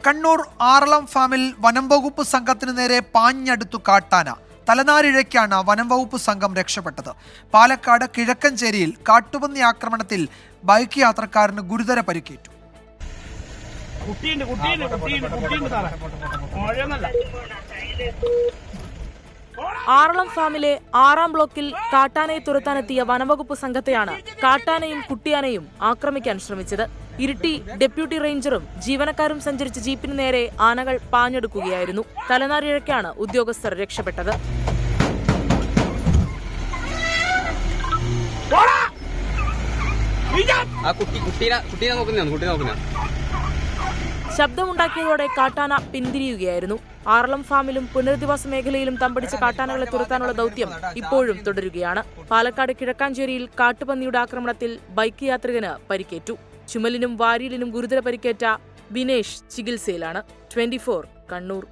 കണ്ണൂർ ആറളം ഫാമിൽ വനം വകുപ്പ് സംഘത്തിന് നേരെ പാഞ്ഞടുത്തു കാട്ടാന. തലനാരിഴയ്ക്കാണ് വനം വകുപ്പ് സംഘം രക്ഷപ്പെട്ടത്. പാലക്കാട് കിഴക്കഞ്ചേരിയിൽ കാട്ടുപന്നി ആക്രമണത്തിൽ ബൈക്ക് യാത്രക്കാരന് ഗുരുതര പരിക്കേറ്റു. ആറളം ഫാമിലെ 6-ാം ബ്ലോക്കിൽ കാട്ടാനയെ തുരത്താനെത്തിയ വനംവകുപ്പ് സംഘത്തെയാണ് കാട്ടാനയും കുട്ടിയാനയും ആക്രമിക്കാൻ ശ്രമിച്ചത്. ഇരിട്ടി ഡെപ്യൂട്ടി റേഞ്ചറും ജീവനക്കാരും സഞ്ചരിച്ച ജീപ്പിന് നേരെ ആനകൾ പാഞ്ഞെടുക്കുകയായിരുന്നു. തലനാരിഴയ്ക്കാണ് ഉദ്യോഗസ്ഥർ രക്ഷപ്പെട്ടത്. ശബ്ദമുണ്ടാക്കിയതോടെ കാട്ടാന പിന്തിരിയുകയായിരുന്നു. ആറളം ഫാമിലും പുനരധിവാസ മേഖലയിലും തമ്പടിച്ച കാട്ടാനകളെ തുരത്താനുള്ള ദൌത്യം ഇപ്പോഴും തുടരുകയാണ്. പാലക്കാട് കിഴക്കാഞ്ചേരിയിൽ കാട്ടുപന്നിയുടെ ആക്രമണത്തിൽ ബൈക്ക് യാത്രികന് പരിക്കേറ്റു. ചുമലിനും വാരിയലിനും ഗുരുതര പരിക്കേറ്റ ബിനേഷ് ചികിത്സയിലാണ്. 24 കണ്ണൂർ.